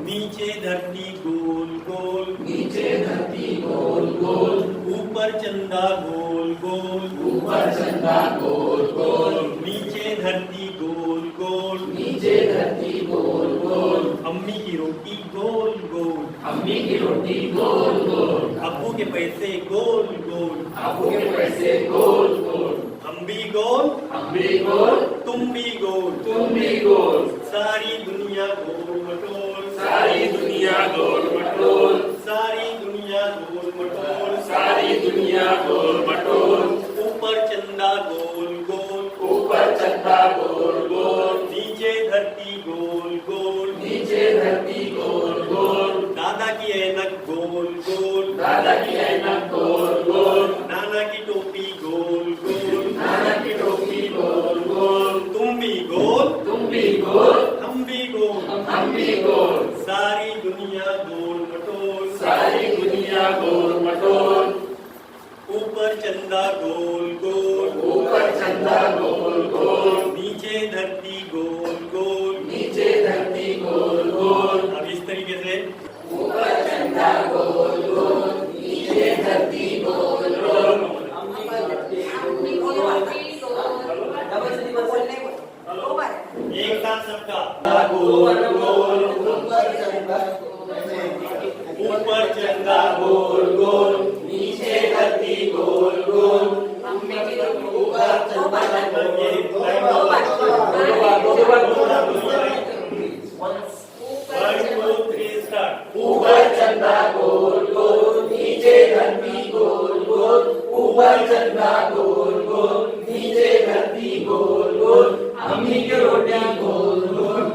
नीचे धरती गोल गोल, नीचे धरती गोल गोल, ऊपर चंदा गोल गोल, ऊपर चंदा गोल गोल, नीचे धरती गोल गोल, नीचे धरती गोल गोल, अम्मी की रोटी गोल गोल, अम्मी की रोटी गोल गोल, अब्बू के पैसे गोल गोल, अब्बू के पैसे गोल गोल, हम भी गोल, हम भी गोल, तुम भी गोल, तुम भी गोल, सारी दुनिया गोल मटोल, सारी दुनिया गोल मटोल, सारी दुनिया गोल मटोल, सारी दुनिया गोल मटोल, ऊपर चंदा गोल गोल, ऊपर चंदा गोल गोल, नीचे धरती गोल गोल, नीचे धरती गोल गोल, दादा की ऐनक गोल गोल, दादा की ऐनक गोल गोल, नाना की टोपी गोल गोल, नाना की टोपी गोल गोल, तुम भी गोल, तुम भी गोल, हम भी गोल, हम भी गोल, सारी दुनिया गोल मटोल, सारी दुनिया गोल मटोल, ऊपर चंदा गोल गोल, ऊपर चंदा गोल गोल, नीचे धरती गोल गोल। नीचे धरती गोल गोल, अब इस तरीके से ऊपर चंदा गोल गोल, नीचे धरती गोल गोल, एक साथ सबका गोल गोल, ऊपर चंदा गोल गोल, नीचे धरती गोल गोल, ऊपर चंदा ऊपर चंदा गोल गोल, नीचे धरती गोल गोल, ऊपर चंदा गोल गोल, नीचे धरती गोल गोल, अम्मी की रोटी गोल गोल।